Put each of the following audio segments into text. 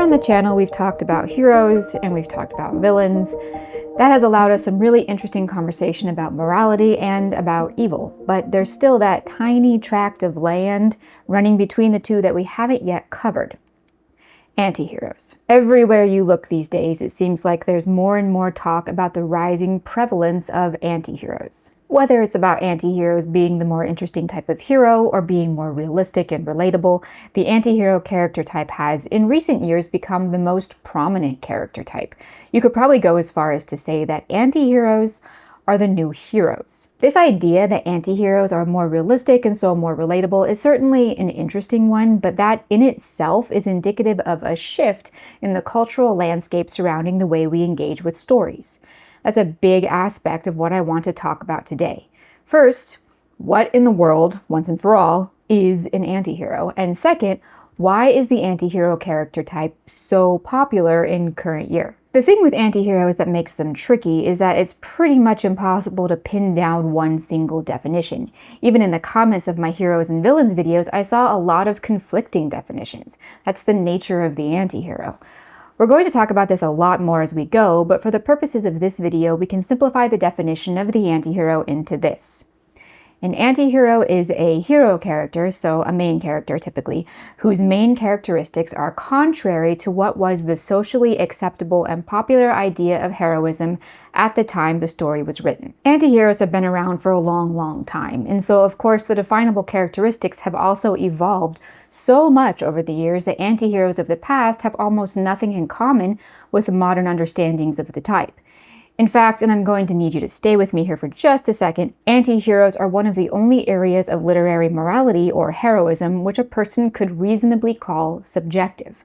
on the channel, we've talked about heroes and we've talked about villains. That has allowed us some really interesting conversation about morality and about evil, but there's still that tiny tract of land running between the two that we haven't yet covered. Antiheroes. Everywhere you look these days, it seems like there's more and more talk about the rising prevalence of antiheroes. Whether it's about antiheroes being the more interesting type of hero or being more realistic and relatable, the antihero character type has, in recent years, become the most prominent character type. You could probably go as far as to say that antiheroes are the new heroes. This idea that antiheroes are more realistic and so more relatable is certainly an interesting one, but that in itself is indicative of a shift in the cultural landscape surrounding the way we engage with stories. That's a big aspect of what I want to talk about today. First, what in the world, once and for all, is an antihero? And second, why is the antihero character type so popular in current year? The thing with antiheroes that makes them tricky is that it's pretty much impossible to pin down one single definition. Even in the comments of my heroes and villains videos, I saw a lot of conflicting definitions. That's the nature of the antihero. We're going to talk about this a lot more as we go, but for the purposes of this video, we can simplify the definition of the antihero into this. An antihero is a hero character, so a main character typically, whose main characteristics are contrary to what was the socially acceptable and popular idea of heroism at the time the story was written. Antiheroes have been around for a long time, and so of course the definable characteristics have also evolved so much over the years that antiheroes of the past have almost nothing in common with modern understandings of the type. In fact, and I'm going to need you to stay with me here for just a second, antiheroes are one of the only areas of literary morality or heroism which a person could reasonably call subjective.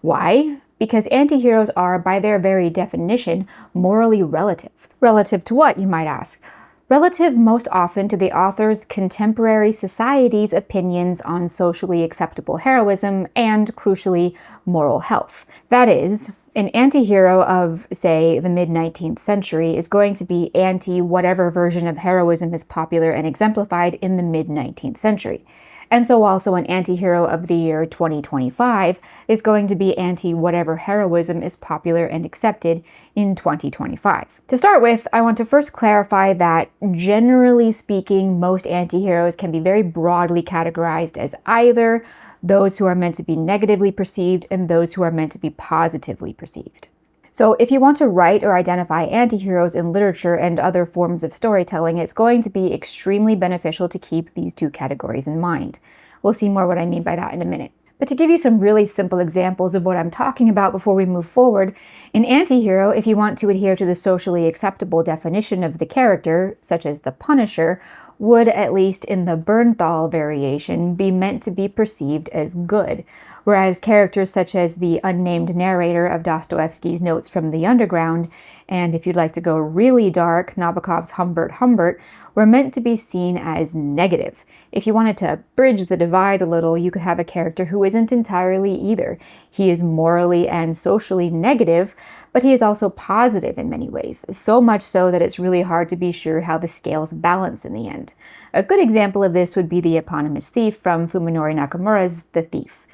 Why? Because antiheroes are, by their very definition, morally relative. Relative to what, you might ask? Relative most often to the author's contemporary society's opinions on socially acceptable heroism and, crucially, moral health. That is, an antihero of, say, the mid-19th century is going to be anti-whatever version of heroism is popular and exemplified in the mid-19th century. And so also an antihero of the year 2025 is going to be anti-whatever heroism is popular and accepted in 2025. To start with, I want to first clarify that, generally speaking, most antiheroes can be very broadly categorized as either those who are meant to be negatively perceived and those who are meant to be positively perceived. So if you want to write or identify antiheroes in literature and other forms of storytelling, it's going to be extremely beneficial to keep these two categories in mind. We'll see more what I mean by that in a minute. But to give you some really simple examples of what I'm talking about before we move forward, an antihero, if you want to adhere to the socially acceptable definition of the character, such as the Punisher, would, at least in the Bernthal variation, be meant to be perceived as good, whereas characters such as the unnamed narrator of Dostoevsky's Notes from the Underground, and if you'd like to go really dark, Nabokov's Humbert Humbert, were meant to be seen as negative. If you wanted to bridge the divide a little, you could have a character who isn't entirely either. He is morally and socially negative, but he is also positive in many ways, so much so that it's really hard to be sure how the scales balance in the end. A good example of this would be the eponymous thief from Fuminori Nakamura's The Thief.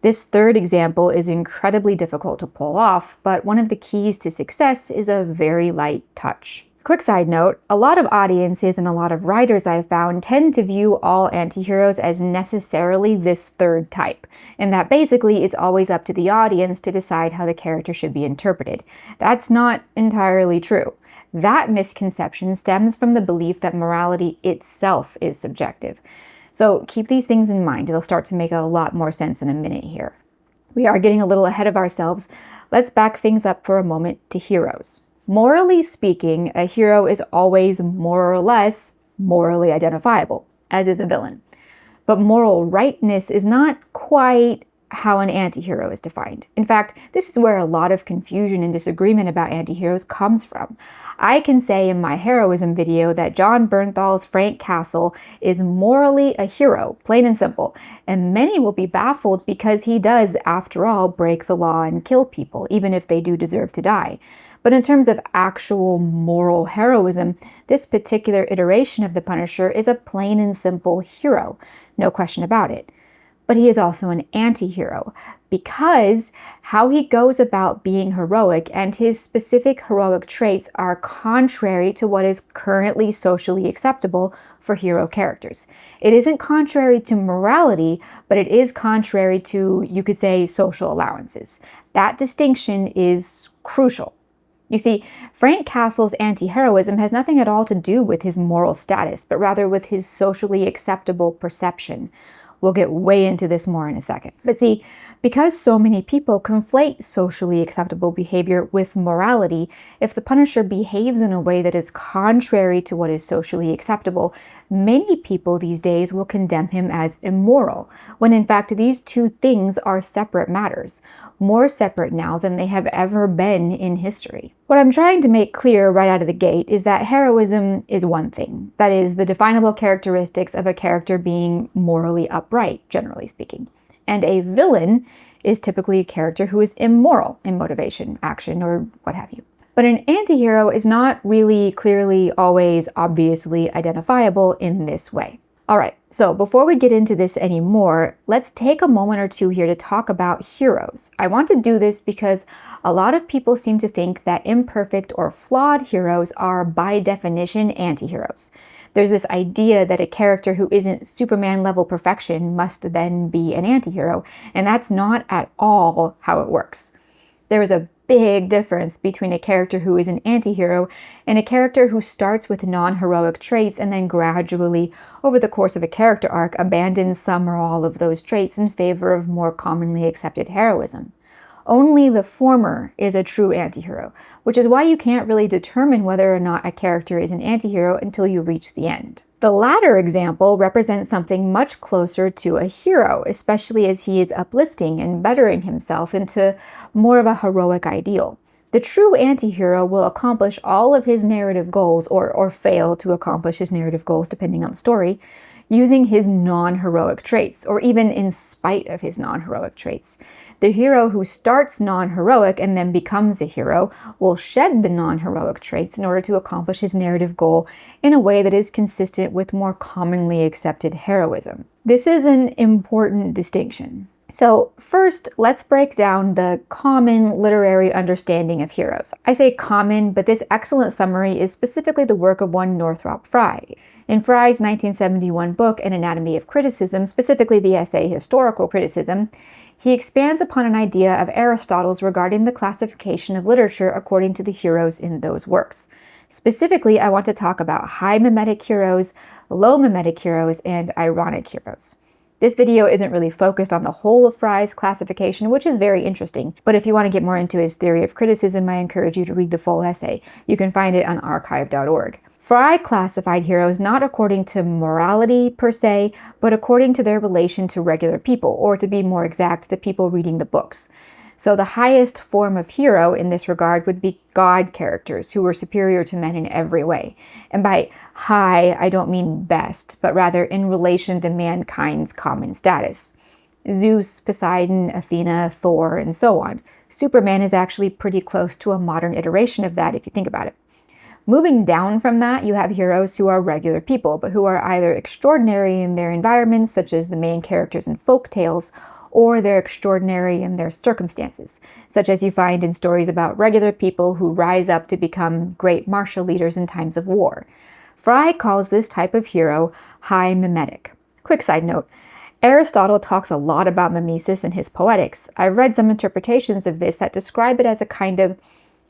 This third example is incredibly difficult to pull off, but one of the keys to success is a very light touch. Quick side note, a lot of audiences and a lot of writers I've found tend to view all antiheroes as necessarily this third type, and that basically it's always up to the audience to decide how the character should be interpreted. That's not entirely true. That misconception stems from the belief that morality itself is subjective. So keep these things in mind. They'll start to make a lot more sense in a minute here. We are getting a little ahead of ourselves. Let's back things up for a moment to heroes. Morally speaking, a hero is always more or less morally identifiable, as is a villain. But moral rightness is not quite how an antihero is defined. In fact, this is where a lot of confusion and disagreement about antiheroes comes from. I can say in my heroism video that John Bernthal's Frank Castle is morally a hero, plain and simple, and many will be baffled because he does, after all, break the law and kill people, even if they do deserve to die. But in terms of actual moral heroism, this particular iteration of the Punisher is a plain and simple hero, no question about it. But he is also an anti-hero because how he goes about being heroic and his specific heroic traits are contrary to what is currently socially acceptable for hero characters. It isn't contrary to morality, but it is contrary to, you could say, social allowances. That distinction is crucial. You see, Frank Castle's anti-heroism has nothing at all to do with his moral status, but rather with his socially acceptable perception. We'll get way into this more in a second. But see, because so many people conflate socially acceptable behavior with morality, if the Punisher behaves in a way that is contrary to what is socially acceptable, many people these days will condemn him as immoral, when in fact these two things are separate matters, more separate now than they have ever been in history. What I'm trying to make clear right out of the gate is that heroism is one thing, that is, the definable characteristics of a character being morally upright, generally speaking. And a villain is typically a character who is immoral in motivation, action, or what have you. But an anti-hero is not really clearly, always, obviously identifiable in this way. All right, so before we get into this anymore, let's take a moment or two here to talk about heroes. I want to do this because a lot of people seem to think that imperfect or flawed heroes are by definition anti-heroes. There's this idea that a character who isn't Superman-level perfection must then be an anti-hero, and that's not at all how it works. There is a big difference between a character who is an anti-hero and a character who starts with non-heroic traits and then gradually, over the course of a character arc, abandons some or all of those traits in favor of more commonly accepted heroism. Only the former is a true anti-hero, which is why you can't really determine whether or not a character is an anti-hero until you reach the end. The latter example represents something much closer to a hero, especially as he is uplifting and bettering himself into more of a heroic ideal. The true anti-hero will accomplish all of his narrative goals, or fail to accomplish his narrative goals depending on the story, using his non-heroic traits, or even in spite of his non-heroic traits. The hero who starts non-heroic and then becomes a hero will shed the non-heroic traits in order to accomplish his narrative goal in a way that is consistent with more commonly accepted heroism. This is an important distinction. So first, let's break down the common literary understanding of heroes. I say common, but this excellent summary is specifically the work of one Northrop Frye. In Frye's 1971 book, An Anatomy of Criticism, specifically the essay Historical Criticism, he expands upon an idea of Aristotle's regarding the classification of literature according to the heroes in those works. Specifically, I want to talk about high mimetic heroes, low mimetic heroes, and ironic heroes. This video isn't really focused on the whole of Frye's classification, which is very interesting, but if you want to get more into his theory of criticism, I encourage you to read the full essay. You can find it on archive.org. Frye classified heroes not according to morality per se, but according to their relation to regular people, or to be more exact, the people reading the books. So the highest form of hero in this regard would be god characters who were superior to men in every way. And by high, I don't mean best, but rather in relation to mankind's common status. Zeus, Poseidon, Athena, Thor, and so on. Superman is actually pretty close to a modern iteration of that if you think about it. Moving down from that, you have heroes who are regular people, but who are either extraordinary in their environments, such as the main characters in folk tales, or they're extraordinary in their circumstances, such as you find in stories about regular people who rise up to become great martial leaders in times of war. Frye calls this type of hero high mimetic. Quick side note, Aristotle talks a lot about mimesis in his Poetics. I've read some interpretations of this that describe it as a kind of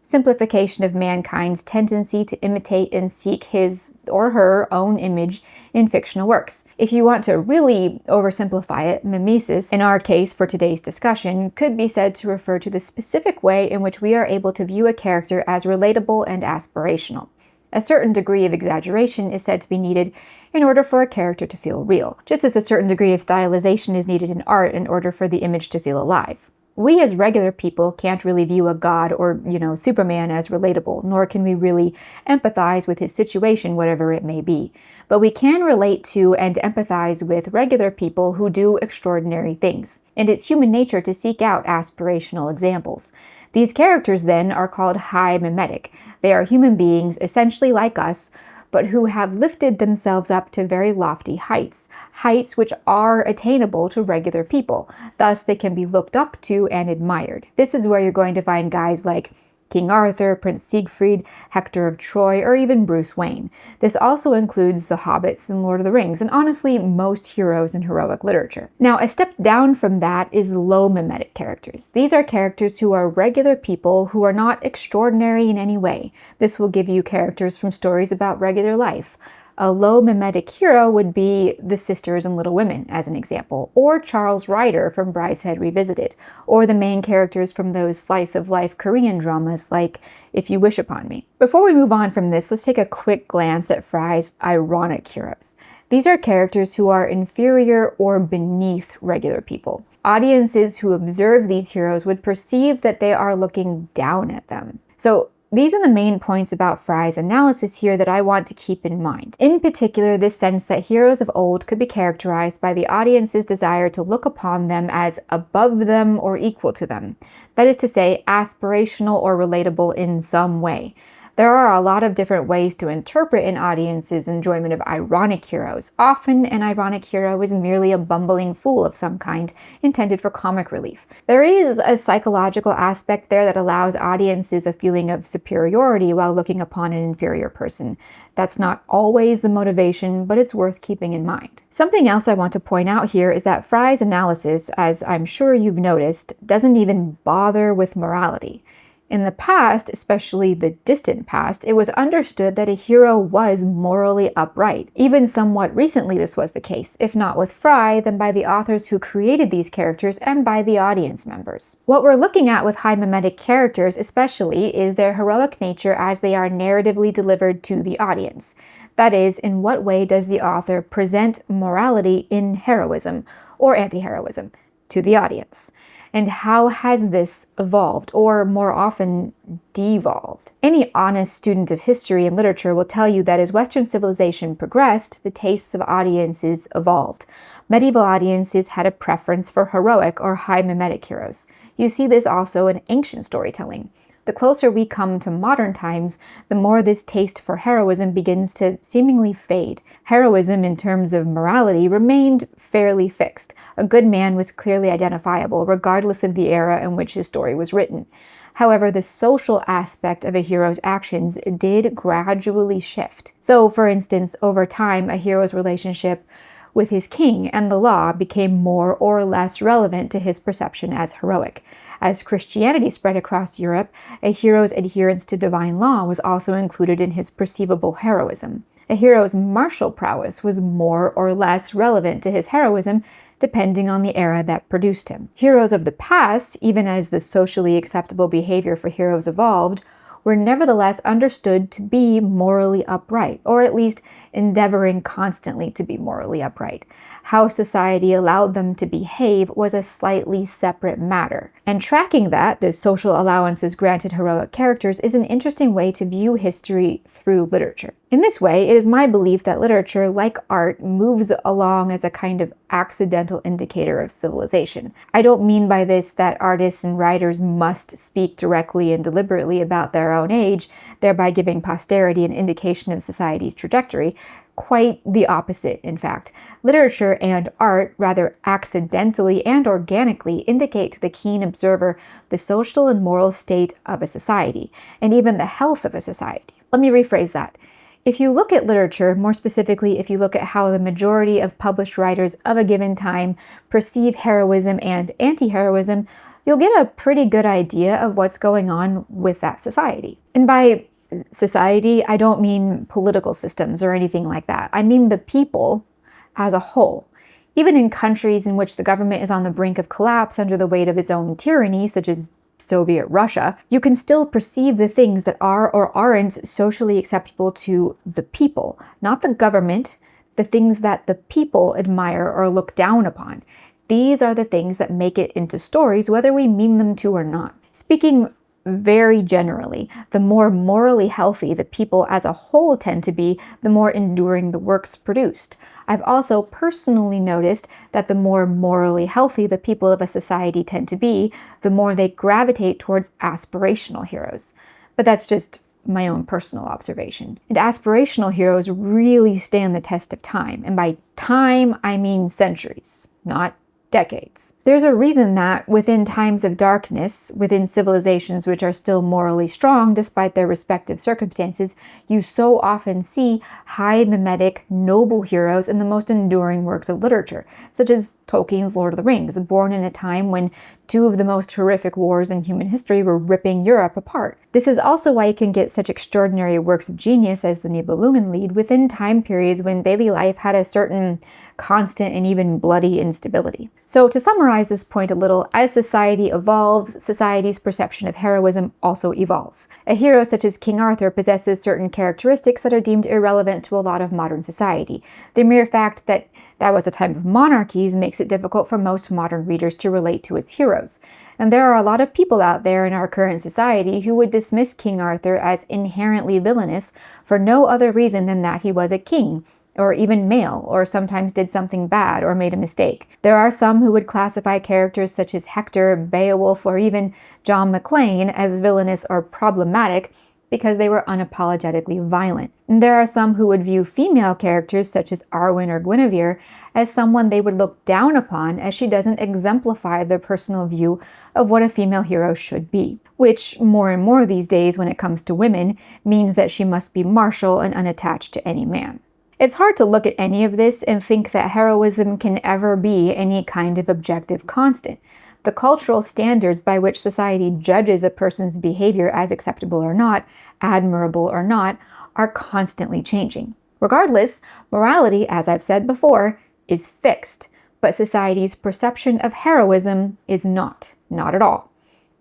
simplification of mankind's tendency to imitate and seek his or her own image in fictional works. If you want to really oversimplify it, mimesis, in our case for today's discussion, could be said to refer to the specific way in which we are able to view a character as relatable and aspirational. A certain degree of exaggeration is said to be needed in order for a character to feel real, just as a certain degree of stylization is needed in art in order for the image to feel alive. We as regular people can't really view a god or, Superman as relatable, nor can we really empathize with his situation, whatever it may be. But we can relate to and empathize with regular people who do extraordinary things. And it's human nature to seek out aspirational examples. These characters, then, are called high mimetic. They are human beings, essentially like us, but who have lifted themselves up to very lofty heights, heights which are attainable to regular people. Thus, they can be looked up to and admired. This is where you're going to find guys like King Arthur, Prince Siegfried, Hector of Troy, or even Bruce Wayne. This also includes the Hobbits and Lord of the Rings, and honestly, most heroes in heroic literature. Now, a step down from that is low mimetic characters. These are characters who are regular people who are not extraordinary in any way. This will give you characters from stories about regular life. A low mimetic hero would be the sisters in Little Women, as an example, or Charles Ryder from Brideshead Revisited, or the main characters from those slice-of-life Korean dramas like If You Wish Upon Me. Before we move on from this, let's take a quick glance at Fry's ironic heroes. These are characters who are inferior or beneath regular people. Audiences who observe these heroes would perceive that they are looking down at them. So, these are the main points about Fry's analysis here that I want to keep in mind. In particular, this sense that heroes of old could be characterized by the audience's desire to look upon them as above them or equal to them. That is to say, aspirational or relatable in some way. There are a lot of different ways to interpret an audience's enjoyment of ironic heroes. Often, an ironic hero is merely a bumbling fool of some kind, intended for comic relief. There is a psychological aspect there that allows audiences a feeling of superiority while looking upon an inferior person. That's not always the motivation, but it's worth keeping in mind. Something else I want to point out here is that Fry's analysis, as I'm sure you've noticed, doesn't even bother with morality. In the past, especially the distant past, it was understood that a hero was morally upright. Even somewhat recently this was the case, if not with Fry, then by the authors who created these characters and by the audience members. What we're looking at with high mimetic characters especially is their heroic nature as they are narratively delivered to the audience. That is, in what way does the author present morality in heroism, or anti-heroism, to the audience? And how has this evolved, or more often, devolved? Any honest student of history and literature will tell you that as Western civilization progressed, the tastes of audiences evolved. Medieval audiences had a preference for heroic or high mimetic heroes. You see this also in ancient storytelling. The closer we come to modern times, the more this taste for heroism begins to seemingly fade. Heroism, in terms of morality, remained fairly fixed. A good man was clearly identifiable, regardless of the era in which his story was written. However, the social aspect of a hero's actions did gradually shift. So, for instance, over time, a hero's relationship with his king and the law became more or less relevant to his perception as heroic. As Christianity spread across Europe, a hero's adherence to divine law was also included in his perceivable heroism. A hero's martial prowess was more or less relevant to his heroism, depending on the era that produced him. Heroes of the past, even as the socially acceptable behavior for heroes evolved, were nevertheless understood to be morally upright, or at least endeavoring constantly to be morally upright. How society allowed them to behave was a slightly separate matter. And tracking that, the social allowances granted heroic characters, is an interesting way to view history through literature. In this way, it is my belief that literature, like art, moves along as a kind of accidental indicator of civilization. I don't mean by this that artists and writers must speak directly and deliberately about their own age, thereby giving posterity an indication of society's trajectory. Quite the opposite, in fact. Literature and art, rather accidentally and organically, indicate to the keen observer the social and moral state of a society, and even the health of a society. Let me rephrase that. If you look at literature, more specifically if you look at how the majority of published writers of a given time perceive heroism and anti-heroism, you'll get a pretty good idea of what's going on with that society. And by society, I don't mean political systems or anything like that. I mean the people as a whole. Even in countries in which the government is on the brink of collapse under the weight of its own tyranny, such as Soviet Russia, you can still perceive the things that are or aren't socially acceptable to the people, not the government, the things that the people admire or look down upon. These are the things that make it into stories, whether we mean them to or not. Speaking very generally, the more morally healthy the people as a whole tend to be, the more enduring the works produced. I've also personally noticed that the more morally healthy the people of a society tend to be, the more they gravitate towards aspirational heroes. But that's just my own personal observation. And aspirational heroes really stand the test of time. And by time, I mean centuries, not decades. There's a reason that within times of darkness, within civilizations which are still morally strong despite their respective circumstances, you so often see high mimetic, noble heroes in the most enduring works of literature, such as Tolkien's Lord of the Rings, born in a time when two of the most horrific wars in human history were ripping Europe apart. This is also why you can get such extraordinary works of genius as the Nibelungen Lied within time periods when daily life had a certain constant and even bloody instability. So to summarize this point a little, as society evolves, society's perception of heroism also evolves. A hero such as King Arthur possesses certain characteristics that are deemed irrelevant to a lot of modern society. The mere fact that that was a time of monarchies makes it difficult for most modern readers to relate to its heroes. And there are a lot of people out there in our current society who would dismiss King Arthur as inherently villainous for no other reason than that he was a king, or even male, or sometimes did something bad or made a mistake. There are some who would classify characters such as Hector, Beowulf, or even John McClane as villainous or problematic because they were unapologetically violent. And there are some who would view female characters such as Arwen or Guinevere as someone they would look down upon as she doesn't exemplify their personal view of what a female hero should be, which more and more these days when it comes to women means that she must be martial and unattached to any man. It's hard to look at any of this and think that heroism can ever be any kind of objective constant. The cultural standards by which society judges a person's behavior as acceptable or not, admirable or not, are constantly changing. Regardless, morality, as I've said before, is fixed, but society's perception of heroism is not at all.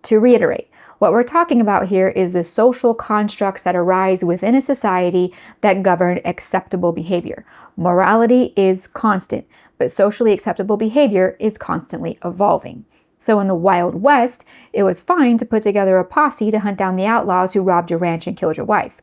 To reiterate, what we're talking about here is the social constructs that arise within a society that govern acceptable behavior. Morality is constant, but socially acceptable behavior is constantly evolving. So in the Wild West, it was fine to put together a posse to hunt down the outlaws who robbed your ranch and killed your wife.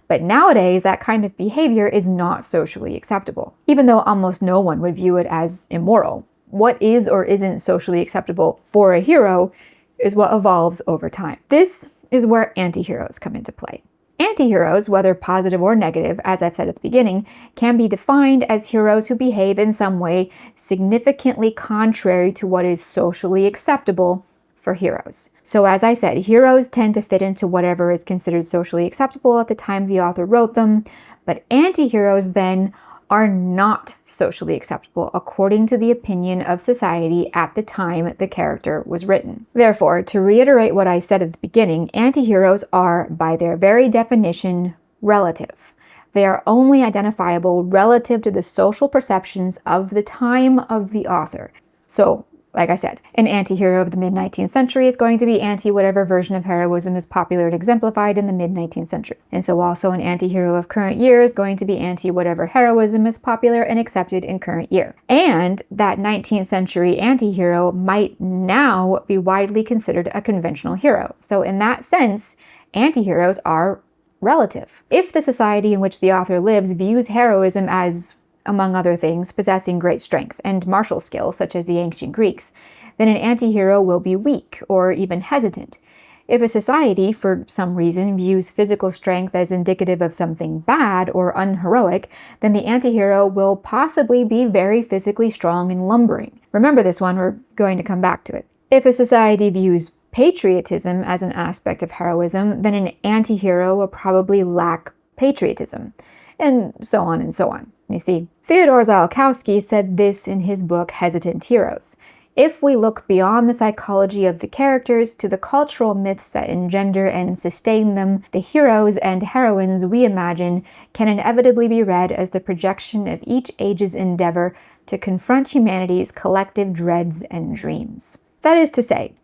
But nowadays, that kind of behavior is not socially acceptable, even though almost no one would view it as immoral. What is or isn't socially acceptable for a hero is what evolves over time. This is where antiheroes come into play. Antiheroes, whether positive or negative, as I've said at the beginning, can be defined as heroes who behave in some way significantly contrary to what is socially acceptable for heroes. So as I said, heroes tend to fit into whatever is considered socially acceptable at the time the author wrote them, but antiheroes then are not socially acceptable according to the opinion of society at the time the character was written. Therefore, to reiterate what I said at the beginning, antiheroes are, by their very definition, relative. They are only identifiable relative to the social perceptions of the time of the author. So, like I said, an anti-hero of the mid-19th century is going to be anti-whatever version of heroism is popular and exemplified in the mid-19th century. And so also an anti-hero of current year is going to be anti-whatever heroism is popular and accepted in current year. And that 19th century anti-hero might now be widely considered a conventional hero. So in that sense, anti-heroes are relative. If the society in which the author lives views heroism as, among other things, possessing great strength and martial skill, such as the ancient Greeks, then an anti-hero will be weak or even hesitant. If a society, for some reason, views physical strength as indicative of something bad or unheroic, then the anti-hero will possibly be very physically strong and lumbering. Remember this one, we're going to come back to it. If a society views patriotism as an aspect of heroism, then an anti-hero will probably lack patriotism, and so on and so on. You see, Theodore Zalkowski said this in his book, Hesitant Heroes. If we look beyond the psychology of the characters to the cultural myths that engender and sustain them, the heroes and heroines we imagine can inevitably be read as the projection of each age's endeavor to confront humanity's collective dreads and dreams. That is to say,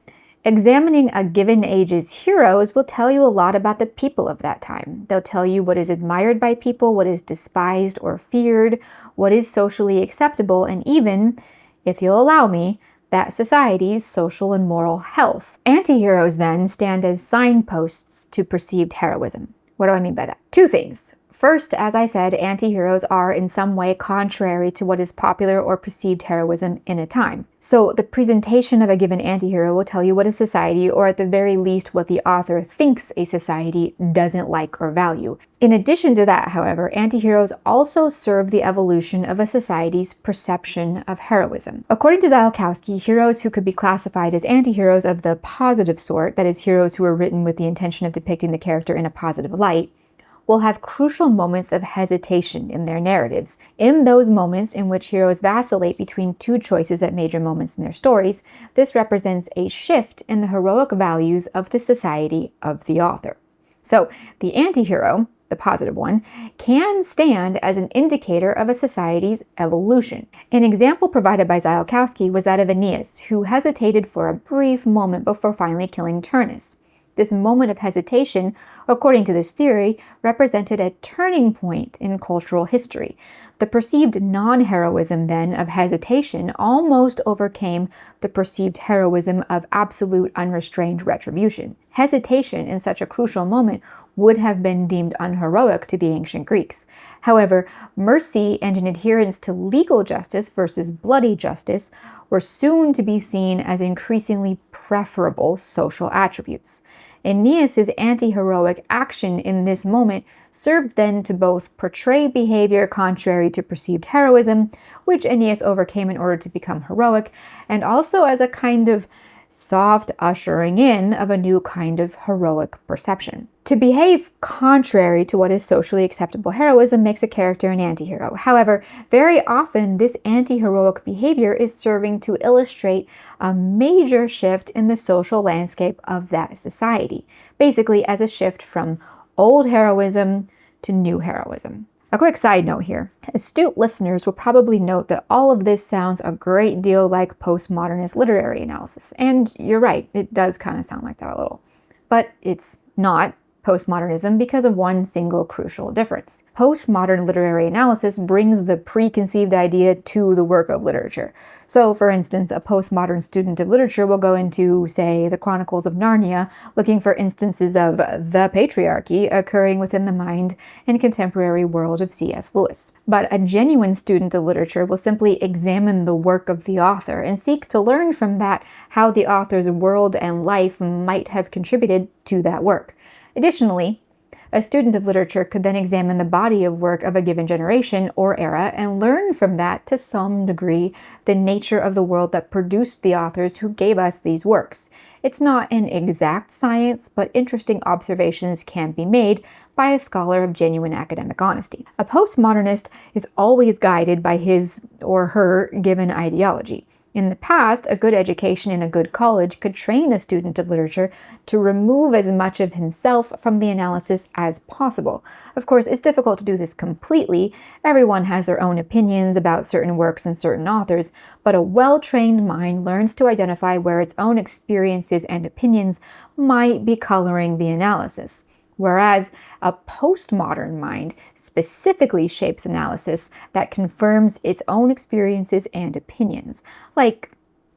examining a given age's heroes will tell you a lot about the people of that time. They'll tell you what is admired by people, what is despised or feared, what is socially acceptable, and even, if you'll allow me, that society's social and moral health. Antiheroes then stand as signposts to perceived heroism. What do I mean by that? Two things. First, as I said, anti-heroes are in some way contrary to what is popular or perceived heroism in a time. So the presentation of a given anti-hero will tell you what a society, or at the very least what the author thinks a society, doesn't like or value. In addition to that, however, anti-heroes also serve the evolution of a society's perception of heroism. According to Ziolkowski, heroes who could be classified as anti-heroes of the positive sort, that is, heroes who are written with the intention of depicting the character in a positive light, will have crucial moments of hesitation in their narratives. In those moments in which heroes vacillate between two choices at major moments in their stories, this represents a shift in the heroic values of the society of the author. So the anti-hero, the positive one, can stand as an indicator of a society's evolution. An example provided by Ziolkowski was that of Aeneas, who hesitated for a brief moment before finally killing Turnus. This moment of hesitation, according to this theory, represented a turning point in cultural history. The perceived non-heroism, then, of hesitation almost overcame the perceived heroism of absolute unrestrained retribution. Hesitation in such a crucial moment would have been deemed unheroic to the ancient Greeks. However, mercy and an adherence to legal justice versus bloody justice were soon to be seen as increasingly preferable social attributes. Aeneas' anti-heroic action in this moment served then to both portray behavior contrary to perceived heroism, which Aeneas overcame in order to become heroic, and also as a kind of soft ushering in of a new kind of heroic perception. To behave contrary to what is socially acceptable heroism makes a character an anti-hero. However, very often this anti-heroic behavior is serving to illustrate a major shift in the social landscape of that society, basically as a shift from old heroism to new heroism. A quick side note here. Astute listeners will probably note that all of this sounds a great deal like postmodernist literary analysis. And you're right, it does kind of sound like that a little. But it's not postmodernism because of one single crucial difference. Postmodern literary analysis brings the preconceived idea to the work of literature. So, for instance, a postmodern student of literature will go into, say, the Chronicles of Narnia, looking for instances of the patriarchy occurring within the mind and contemporary world of C.S. Lewis. But a genuine student of literature will simply examine the work of the author and seek to learn from that how the author's world and life might have contributed to that work. Additionally, a student of literature could then examine the body of work of a given generation or era and learn from that, to some degree, the nature of the world that produced the authors who gave us these works. It's not an exact science, but interesting observations can be made by a scholar of genuine academic honesty. A postmodernist is always guided by his or her given ideology. In the past, a good education in a good college could train a student of literature to remove as much of himself from the analysis as possible. Of course, it's difficult to do this completely. Everyone has their own opinions about certain works and certain authors, but a well-trained mind learns to identify where its own experiences and opinions might be coloring the analysis. Whereas a postmodern mind specifically shapes analysis that confirms its own experiences and opinions, like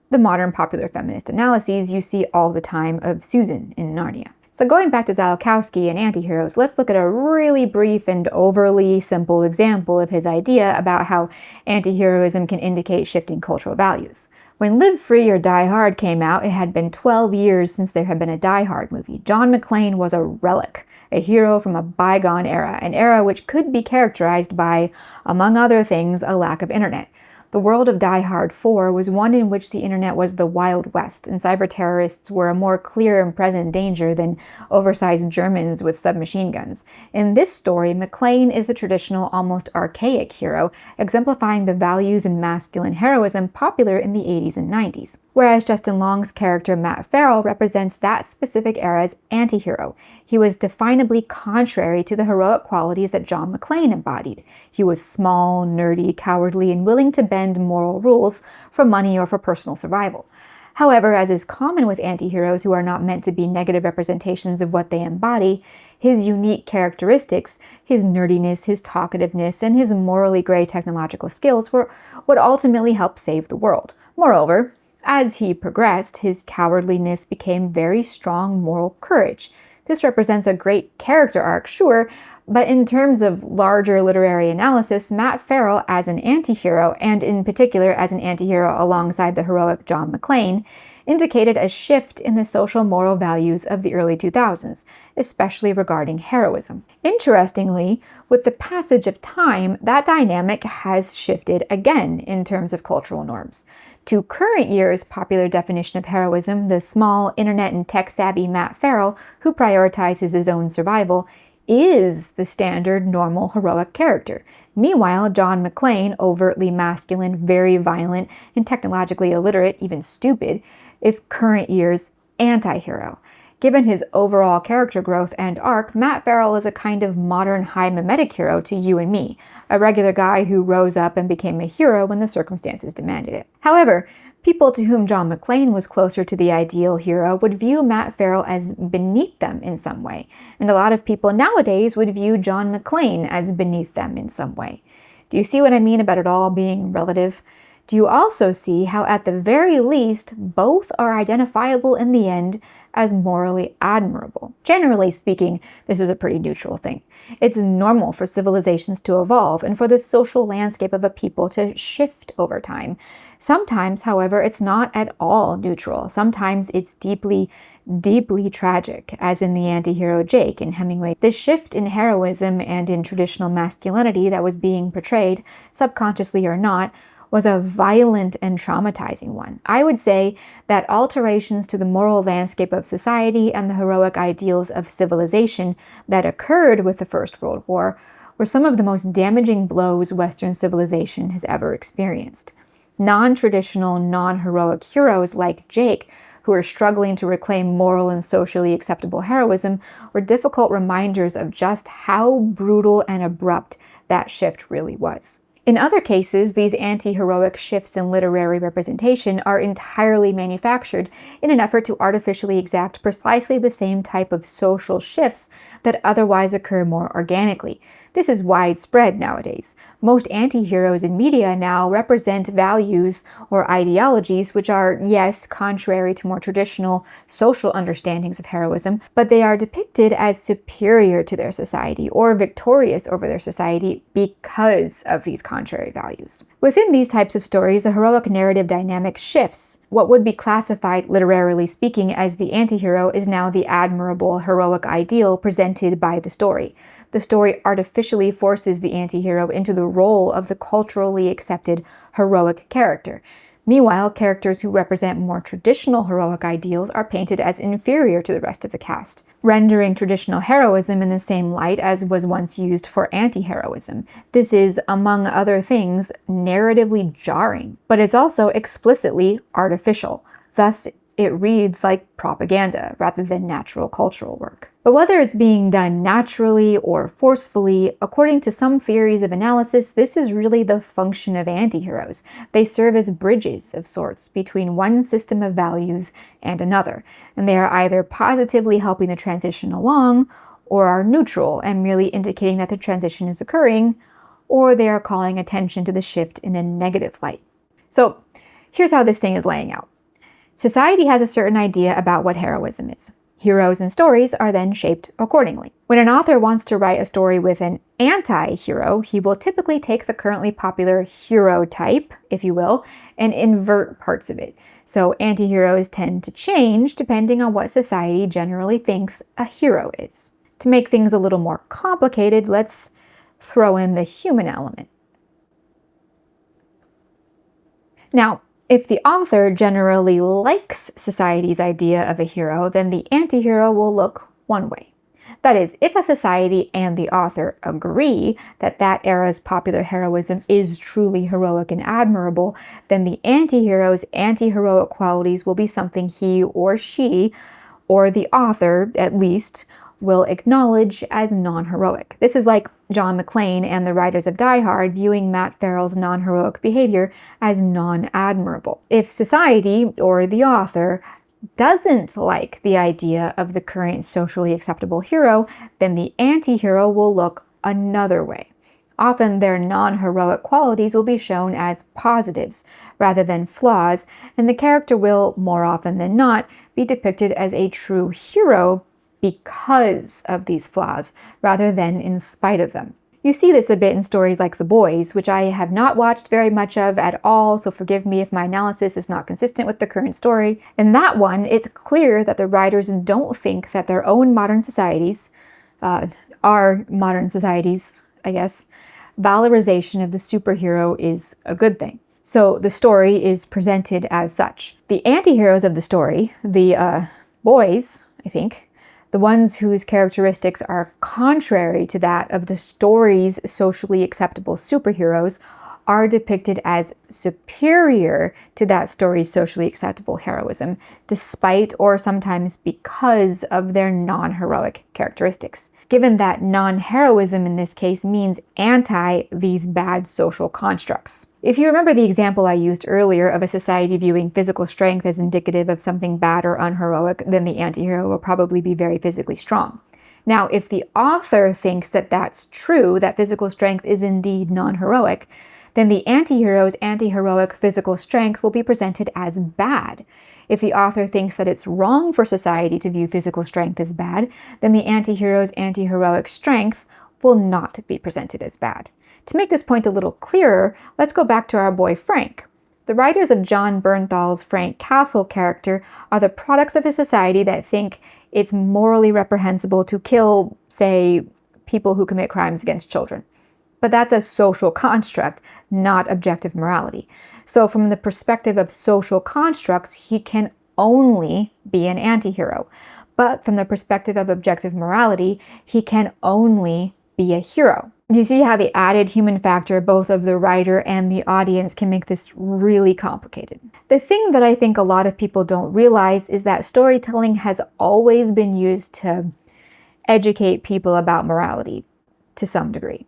the modern popular feminist analyses you see all the time of Susan in Narnia. So going back to Ziolkowski and Antiheroes, let's look at a really brief and overly simple example of his idea about how antiheroism can indicate shifting cultural values. When Live Free or Die Hard came out, it had been 12 years since there had been a Die Hard movie. John McClane was a relic, a hero from a bygone era, an era which could be characterized by, among other things, a lack of internet. The world of Die Hard 4 was one in which the internet was the Wild West, and cyber terrorists were a more clear and present danger than oversized Germans with submachine guns. In this story, McClane is the traditional, almost archaic hero, exemplifying the values in masculine heroism popular in the 80s and 90s. Whereas Justin Long's character Matt Farrell represents that specific era's anti-hero. He was definably contrary to the heroic qualities that John McClane embodied. He was small, nerdy, cowardly, and willing to bend moral rules for money or for personal survival. However, as is common with anti-heroes who are not meant to be negative representations of what they embody, his unique characteristics, his nerdiness, his talkativeness, and his morally gray technological skills would ultimately help save the world. Moreover, as he progressed, his cowardliness became very strong moral courage. This represents a great character arc, sure, But in terms of larger literary analysis, Matt Farrell as an antihero, and in particular as an antihero alongside the heroic John McClane, indicated a shift in the social moral values of the early 2000s, especially regarding heroism. Interestingly, with the passage of time, that dynamic has shifted again in terms of cultural norms. To current year's popular definition of heroism, the small, internet and tech-savvy Matt Farrell, who prioritizes his own survival, is the standard, normal, heroic character. Meanwhile, John McClane, overtly masculine, very violent, and technologically illiterate, even stupid, is current year's anti-hero. Given his overall character growth and arc, Matt Farrell is a kind of modern high mimetic hero to you and me, a regular guy who rose up and became a hero when the circumstances demanded it. However, people to whom John McClane was closer to the ideal hero would view Matt Farrell as beneath them in some way, and a lot of people nowadays would view John McClane as beneath them in some way. Do you see what I mean about it all being relative? Do you also see how, at the very least, both are identifiable in the end as morally admirable? Generally speaking, this is a pretty neutral thing. It's normal for civilizations to evolve and for the social landscape of a people to shift over time. Sometimes, however, it's not at all neutral. Sometimes it's deeply, deeply tragic, as in the antihero Jake in Hemingway. The shift in heroism and in traditional masculinity that was being portrayed, subconsciously or not, was a violent and traumatizing one. I would say that alterations to the moral landscape of society and the heroic ideals of civilization that occurred with the First World War were some of the most damaging blows Western civilization has ever experienced. Non-traditional, non-heroic heroes like Jake, who are struggling to reclaim moral and socially acceptable heroism, were difficult reminders of just how brutal and abrupt that shift really was. In other cases, these anti-heroic shifts in literary representation are entirely manufactured in an effort to artificially exact precisely the same type of social shifts that otherwise occur more organically. This is widespread nowadays. Most anti-heroes in media now represent values or ideologies which are, yes, contrary to more traditional social understandings of heroism, but they are depicted as superior to their society or victorious over their society because of these contrary values. Within these types of stories, the heroic narrative dynamic shifts. What would be classified, literarily speaking, as the antihero is now the admirable, heroic ideal presented by the story. The story artificially forces the antihero into the role of the culturally accepted heroic character. Meanwhile, characters who represent more traditional heroic ideals are painted as inferior to the rest of the cast, rendering traditional heroism in the same light as was once used for antiheroism. This is, among other things, narratively jarring, but it's also explicitly artificial. Thus, it reads like propaganda rather than natural cultural work. But whether it's being done naturally or forcefully, according to some theories of analysis, this is really the function of antiheroes. They serve as bridges of sorts between one system of values and another, and they are either positively helping the transition along, or are neutral and merely indicating that the transition is occurring, or they are calling attention to the shift in a negative light. So here's how this thing is laying out. Society has a certain idea about what heroism is. Heroes and stories are then shaped accordingly. When an author wants to write a story with an anti-hero, he will typically take the currently popular hero type, if you will, and invert parts of it. So anti-heroes tend to change depending on what society generally thinks a hero is. To make things a little more complicated, let's throw in the human element. Now, if the author generally likes society's idea of a hero, then the anti-hero will look one way. That is, if a society and the author agree that that era's popular heroism is truly heroic and admirable, then the anti-hero's anti-heroic qualities will be something he or she, or the author at least, will acknowledge as non-heroic. This is like John McClane and the writers of Die Hard viewing Matt Farrell's non-heroic behavior as non-admirable. If society, or the author, doesn't like the idea of the current socially acceptable hero, then the anti-hero will look another way. Often their non-heroic qualities will be shown as positives rather than flaws, and the character will, more often than not, be depicted as a true hero because of these flaws rather than in spite of them. You see this a bit in stories like The Boys, which I have not watched very much of at all, so forgive me if my analysis is not consistent with the current story. In that one, it's clear that the writers don't think that their own modern societies, our modern societies, I guess, valorization of the superhero is a good thing. So the story is presented as such. The anti-heroes of the story, the boys, I think, the ones whose characteristics are contrary to that of the story's socially acceptable superheroes, are depicted as superior to that story's socially acceptable heroism, despite or sometimes because of their non-heroic characteristics. Given that non-heroism in this case means anti these bad social constructs. If you remember the example I used earlier of a society viewing physical strength as indicative of something bad or unheroic, then the antihero will probably be very physically strong. Now, if the author thinks that that's true, that physical strength is indeed non-heroic, then the antihero's anti-heroic physical strength will be presented as bad. If the author thinks that it's wrong for society to view physical strength as bad, then the antihero's anti-heroic strength will not be presented as bad. To make this point a little clearer, let's go back to our boy Frank. The writers of John Bernthal's Frank Castle character are the products of a society that think it's morally reprehensible to kill, say, people who commit crimes against children. But that's a social construct, not objective morality. So from the perspective of social constructs, he can only be an antihero. But from the perspective of objective morality, he can only be a hero. You see how the added human factor, both of the writer and the audience, can make this really complicated. The thing that I think a lot of people don't realize is that storytelling has always been used to educate people about morality to some degree.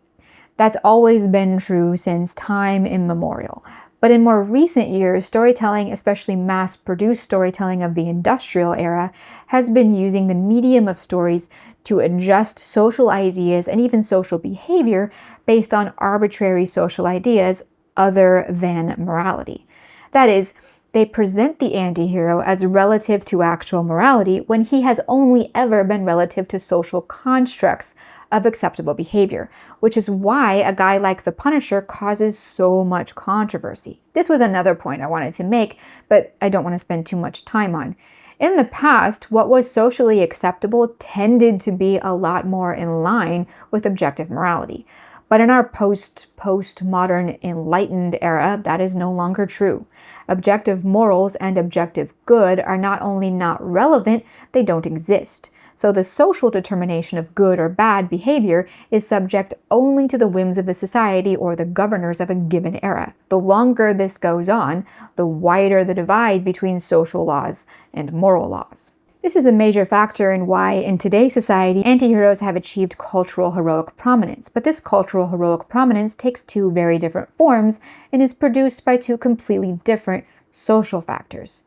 That's always been true since time immemorial. But in more recent years, storytelling, especially mass-produced storytelling of the industrial era, has been using the medium of stories to adjust social ideas and even social behavior based on arbitrary social ideas other than morality. That is, they present the antihero as relative to actual morality when he has only ever been relative to social constructs of acceptable behavior, which is why a guy like the Punisher causes so much controversy. This was another point I wanted to make, but I don't want to spend too much time on. In the past, what was socially acceptable tended to be a lot more in line with objective morality. But in our postmodern enlightened era, that is no longer true. Objective morals and objective good are not only not relevant, they don't exist. So the social determination of good or bad behavior is subject only to the whims of the society or the governors of a given era. The longer this goes on, the wider the divide between social laws and moral laws. This is a major factor in why, in today's society, antiheroes have achieved cultural heroic prominence. But this cultural heroic prominence takes two very different forms and is produced by two completely different social factors.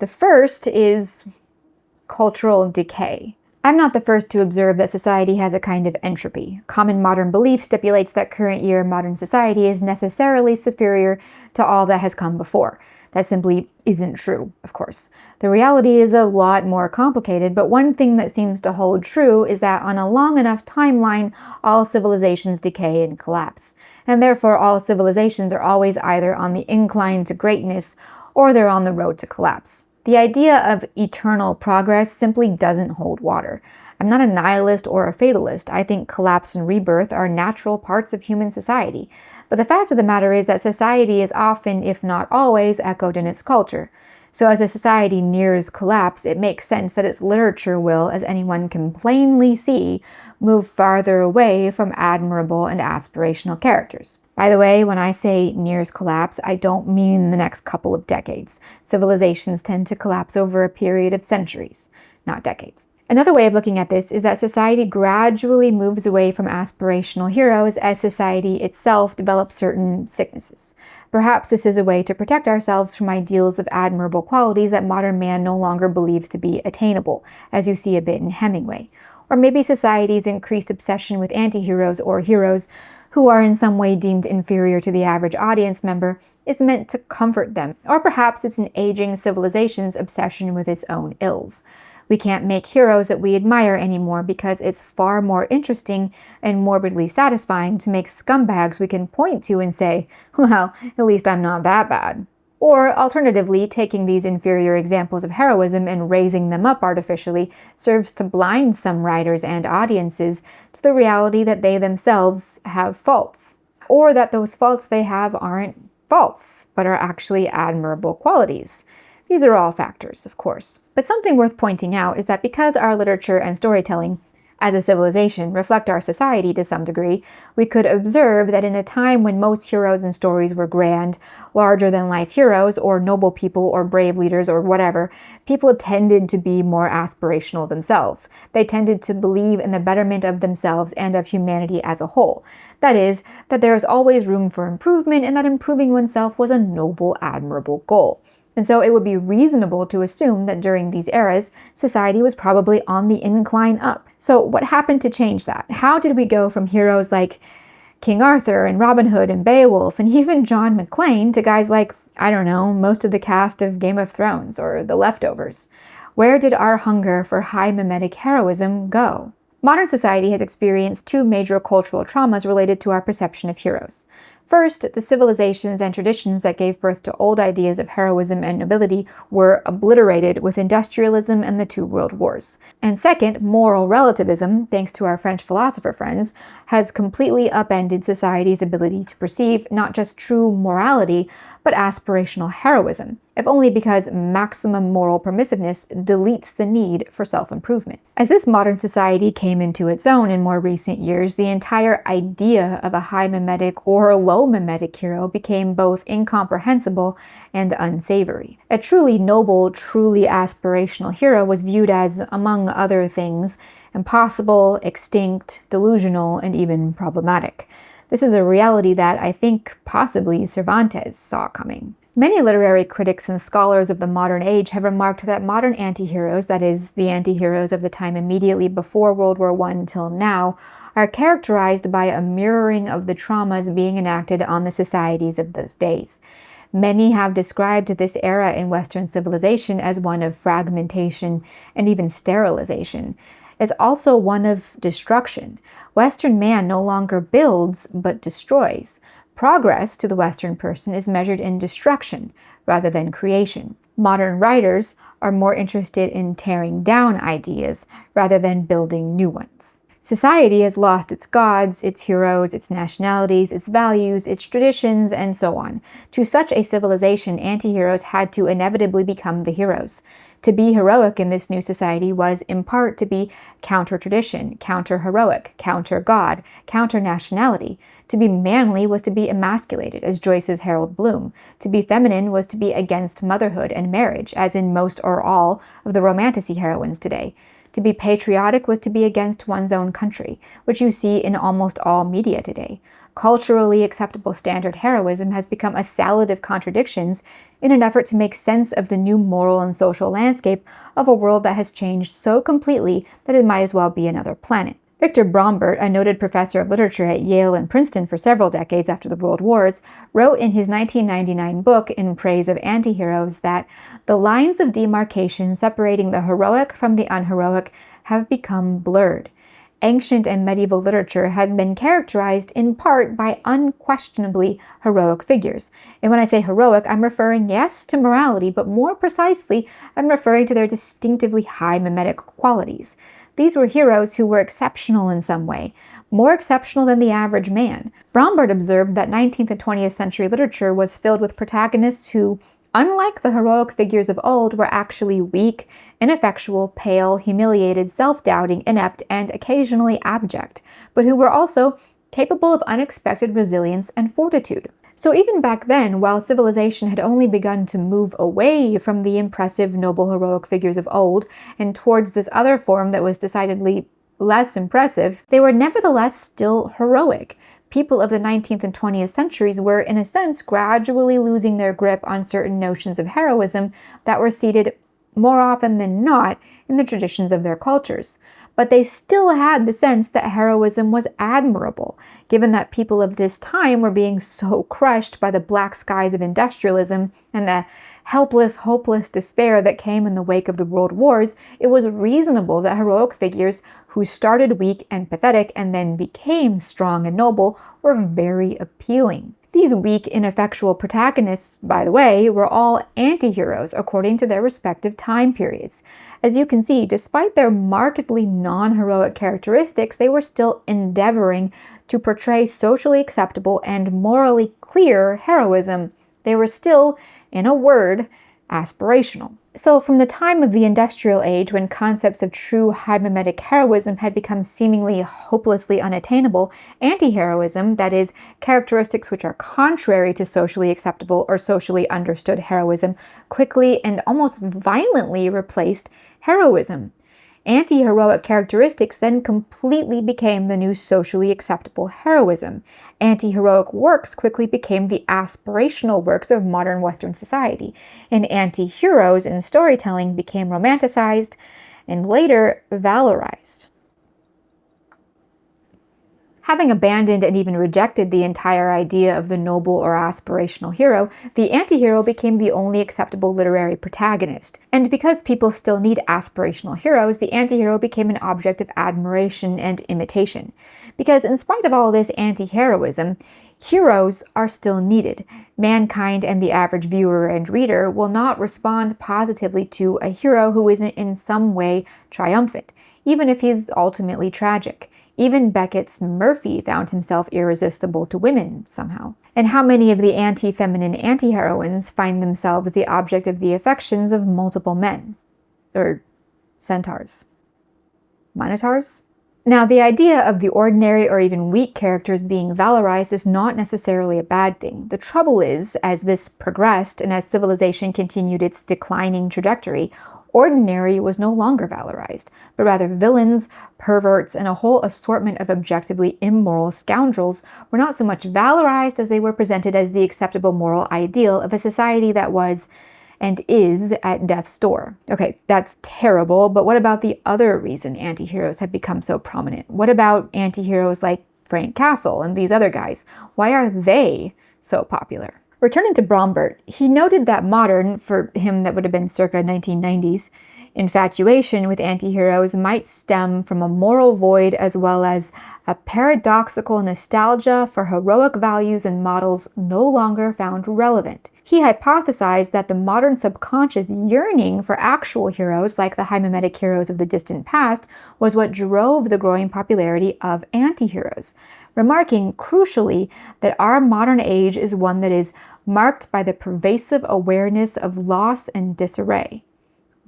The first is cultural decay. I'm not the first to observe that society has a kind of entropy. Common modern belief stipulates that current year modern society is necessarily superior to all that has come before. That simply isn't true, of course. The reality is a lot more complicated, but one thing that seems to hold true is that on a long enough timeline, all civilizations decay and collapse. And therefore, all civilizations are always either on the incline to greatness or they're on the road to collapse. The idea of eternal progress simply doesn't hold water. I'm not a nihilist or a fatalist. I think collapse and rebirth are natural parts of human society. But the fact of the matter is that society is often, if not always, echoed in its culture. So as a society nears collapse, it makes sense that its literature will, as anyone can plainly see, move farther away from admirable and aspirational characters. By the way, when I say nears collapse, I don't mean the next couple of decades. Civilizations tend to collapse over a period of centuries, not decades. Another way of looking at this is that society gradually moves away from aspirational heroes as society itself develops certain sicknesses. Perhaps this is a way to protect ourselves from ideals of admirable qualities that modern man no longer believes to be attainable, as you see a bit in Hemingway. Or maybe society's increased obsession with antiheroes or heroes who are in some way deemed inferior to the average audience member is meant to comfort them. Or perhaps it's an aging civilization's obsession with its own ills. We can't make heroes that we admire anymore because it's far more interesting and morbidly satisfying to make scumbags we can point to and say, well, at least I'm not that bad. Or alternatively, taking these inferior examples of heroism and raising them up artificially serves to blind some writers and audiences to the reality that they themselves have faults, or that those faults they have aren't faults, but are actually admirable qualities. These are all factors, of course. But something worth pointing out is that because our literature and storytelling as a civilization reflect our society to some degree, we could observe that in a time when most heroes and stories were grand, larger-than-life heroes, or noble people, or brave leaders, or whatever, people tended to be more aspirational themselves. They tended to believe in the betterment of themselves and of humanity as a whole. That is, that there is always room for improvement, and that improving oneself was a noble, admirable goal. And so it would be reasonable to assume that during these eras, society was probably on the incline up. So what happened to change that? How did we go from heroes like King Arthur and Robin Hood and Beowulf and even John McClane to guys like, I don't know, most of the cast of Game of Thrones or The Leftovers? Where did our hunger for high mimetic heroism go? Modern society has experienced two major cultural traumas related to our perception of heroes. First, the civilizations and traditions that gave birth to old ideas of heroism and nobility were obliterated with industrialism and the two world wars. And second, moral relativism, thanks to our French philosopher friends, has completely upended society's ability to perceive not just true morality, but aspirational heroism, if only because maximum moral permissiveness deletes the need for self-improvement. As this modern society came into its own in more recent years, the entire idea of a high mimetic or low mimetic hero became both incomprehensible and unsavory. A truly noble, truly aspirational hero was viewed as, among other things, impossible, extinct, delusional, and even problematic. This is a reality that I think possibly Cervantes saw coming. Many literary critics and scholars of the modern age have remarked that modern antiheroes, that is, the antiheroes of the time immediately before World War I till now, are characterized by a mirroring of the traumas being enacted on the societies of those days. Many have described this era in Western civilization as one of fragmentation and even sterilization, as also one of destruction. Western man no longer builds, but destroys. Progress to the Western person is measured in destruction rather than creation. Modern writers are more interested in tearing down ideas rather than building new ones. Society has lost its gods, its heroes, its nationalities, its values, its traditions, and so on. To such a civilization, anti-heroes had to inevitably become the heroes. To be heroic in this new society was, in part, to be counter-tradition, counter-heroic, counter-god, counter-nationality. To be manly was to be emasculated, as Joyce's Harold Bloom. To be feminine was to be against motherhood and marriage, as in most or all of the romantasy heroines today. To be patriotic was to be against one's own country, which you see in almost all media today. Culturally acceptable standard heroism has become a salad of contradictions in an effort to make sense of the new moral and social landscape of a world that has changed so completely that it might as well be another planet. Victor Brombert, a noted professor of literature at Yale and Princeton for several decades after the World Wars, wrote in his 1999 book in praise of Antiheroes that the lines of demarcation separating the heroic from the unheroic have become blurred. Ancient and medieval literature has been characterized in part by unquestionably heroic figures. And when I say heroic, I'm referring, yes, to morality, but more precisely, I'm referring to their distinctively high mimetic qualities. These were heroes who were exceptional in some way, more exceptional than the average man. Brombert observed that 19th and 20th century literature was filled with protagonists who, unlike the heroic figures of old, were actually weak, ineffectual, pale, humiliated, self-doubting, inept, and occasionally abject, but who were also capable of unexpected resilience and fortitude. So even back then, while civilization had only begun to move away from the impressive, noble, heroic figures of old and towards this other form that was decidedly less impressive, they were nevertheless still heroic. People of the 19th and 20th centuries were, in a sense, gradually losing their grip on certain notions of heroism that were seated more often than not in the traditions of their cultures. but they still had the sense that heroism was admirable, given that people of this time were being so crushed by the black skies of industrialism and the helpless, hopeless despair that came in the wake of the world wars. It was reasonable that heroic figures who started weak and pathetic and then became strong and noble were very appealing. These weak, ineffectual protagonists, by the way, were all anti-heroes according to their respective time periods. As you can see, despite their markedly non-heroic characteristics, they were still endeavoring to portray socially acceptable and morally clear heroism. They were still, in a word, aspirational. So from the time of the industrial age, when concepts of true high mimetic heroism had become seemingly hopelessly unattainable, anti-heroism, that is, characteristics which are contrary to socially acceptable or socially understood heroism, quickly and almost violently replaced heroism. Anti-heroic characteristics then completely became the new socially acceptable heroism. Anti-heroic works quickly became the aspirational works of modern Western society, and anti-heroes in storytelling became romanticized and later valorized. Having abandoned and even rejected the entire idea of the noble or aspirational hero, the antihero became the only acceptable literary protagonist. And because people still need aspirational heroes, the antihero became an object of admiration and imitation. Because in spite of all this anti-heroism, heroes are still needed. Mankind and the average viewer and reader will not respond positively to a hero who isn't in some way triumphant, even if he's ultimately tragic. Even Beckett's Murphy found himself irresistible to women somehow. And how many of the anti-feminine anti-heroines find themselves the object of the affections of multiple men? Or centaurs? Minotaurs? Now, the idea of the ordinary or even weak characters being valorized is not necessarily a bad thing. The trouble is, as this progressed and as civilization continued its declining trajectory, ordinary was no longer valorized, but rather villains, perverts, and a whole assortment of objectively immoral scoundrels were not so much valorized as they were presented as the acceptable moral ideal of a society that was and is at death's door. Okay, that's terrible, but what about the other reason anti-heroes have become so prominent? What about anti-heroes like Frank Castle and these other guys? Why are they so popular? Returning to Brombert, he noted that modern, for him that would have been circa 1990s, infatuation with anti-heroes might stem from a moral void as well as a paradoxical nostalgia for heroic values and models no longer found relevant. He hypothesized that the modern subconscious yearning for actual heroes, like the high mimetic heroes of the distant past, was what drove the growing popularity of anti-heroes, remarking crucially that our modern age is one that is marked by the pervasive awareness of loss and disarray.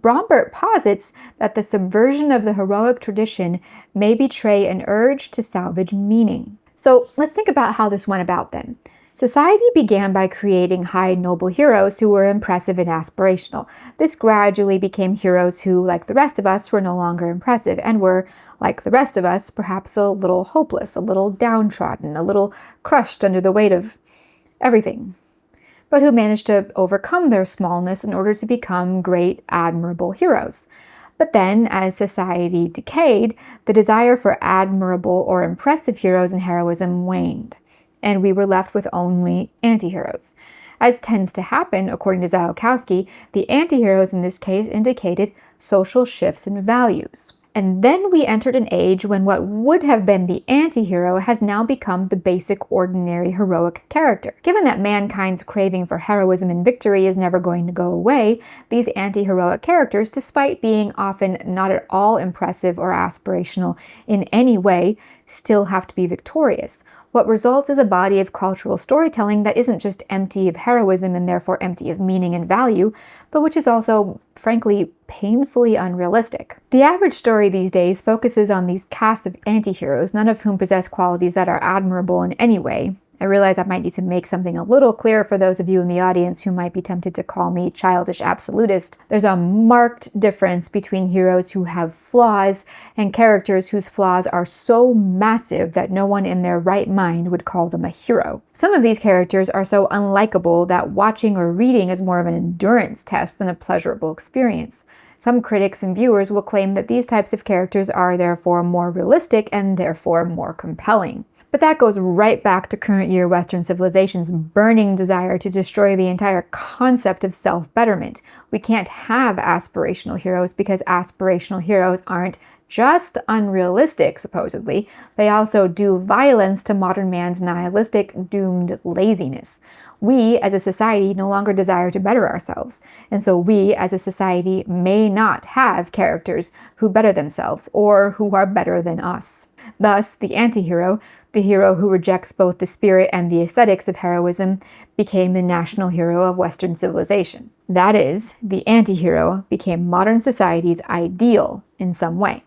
Brombert posits that the subversion of the heroic tradition may betray an urge to salvage meaning. So let's think about how this went about then. Society began by creating high noble heroes who were impressive and aspirational. This gradually became heroes who, like the rest of us, were no longer impressive and were, like the rest of us, perhaps a little hopeless, a little downtrodden, a little crushed under the weight of everything, but who managed to overcome their smallness in order to become great, admirable heroes. But then, as society decayed, the desire for admirable or impressive heroes and heroism waned, and we were left with only antiheroes. As tends to happen, according to Zalakowski, the antiheroes in this case indicated social shifts in values. And then we entered an age when what would have been the anti-hero has now become the basic, ordinary, heroic character. Given that mankind's craving for heroism and victory is never going to go away, these anti-heroic characters, despite being often not at all impressive or aspirational in any way, still have to be victorious. What results is a body of cultural storytelling that isn't just empty of heroism and therefore empty of meaning and value, but which is also, frankly, painfully unrealistic. The average story these days focuses on these casts of anti-heroes, none of whom possess qualities that are admirable in any way. I realize I might need to make something a little clearer for those of you in the audience who might be tempted to call me childish absolutist. There's a marked difference between heroes who have flaws and characters whose flaws are so massive that no one in their right mind would call them a hero. Some of these characters are so unlikable that watching or reading is more of an endurance test than a pleasurable experience. Some critics and viewers will claim that these types of characters are therefore more realistic and therefore more compelling. But that goes right back to current year Western civilization's burning desire to destroy the entire concept of self-betterment. We can't have aspirational heroes because aspirational heroes aren't just unrealistic, supposedly. They also do violence to modern man's nihilistic, doomed laziness. We, as a society, no longer desire to better ourselves, and so we, as a society, may not have characters who better themselves or who are better than us. Thus, the antihero, the hero who rejects both the spirit and the aesthetics of heroism, became the national hero of Western civilization. That is, the antihero became modern society's ideal in some way.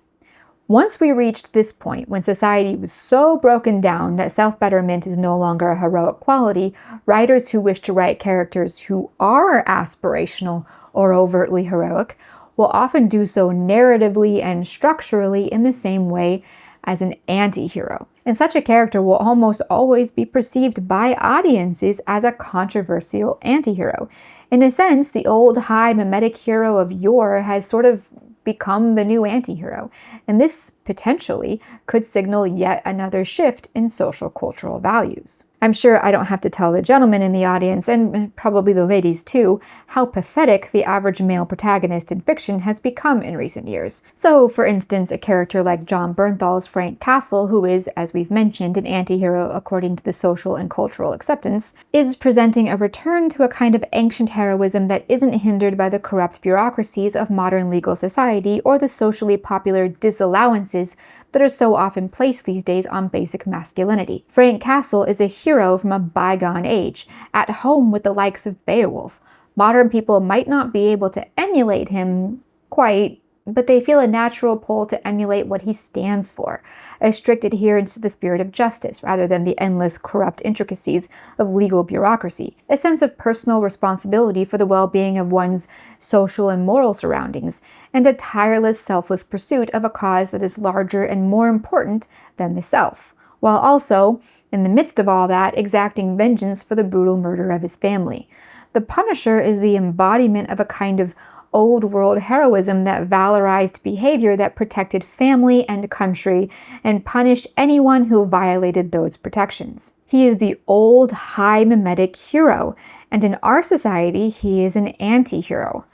Once we reached this point, when society was so broken down that self-betterment is no longer a heroic quality, writers who wish to write characters who are aspirational or overtly heroic will often do so narratively and structurally in the same way as an anti-hero. And such a character will almost always be perceived by audiences as a controversial anti-hero. In a sense, the old high mimetic hero of yore has sort of become the new anti-hero, and this potentially could signal yet another shift in social cultural values. I'm sure I don't have to tell the gentlemen in the audience, and probably the ladies too, how pathetic the average male protagonist in fiction has become in recent years. So, for instance, a character like John Bernthal's Frank Castle, who is, as we've mentioned, an anti-hero according to the social and cultural acceptance, is presenting a return to a kind of ancient heroism that isn't hindered by the corrupt bureaucracies of modern legal society or the socially popular disallowances that are so often placed these days on basic masculinity. Frank Castle is a hero from a bygone age, at home with the likes of Beowulf. Modern people might not be able to emulate him quite, but they feel a natural pull to emulate what he stands for, a strict adherence to the spirit of justice rather than the endless corrupt intricacies of legal bureaucracy, a sense of personal responsibility for the well-being of one's social and moral surroundings, and a tireless, selfless pursuit of a cause that is larger and more important than the self, while also, in the midst of all that, exacting vengeance for the brutal murder of his family. The Punisher is the embodiment of a kind of old-world heroism that valorized behavior that protected family and country and punished anyone who violated those protections. He is the old, high mimetic hero, and in our society, he is an anti-hero.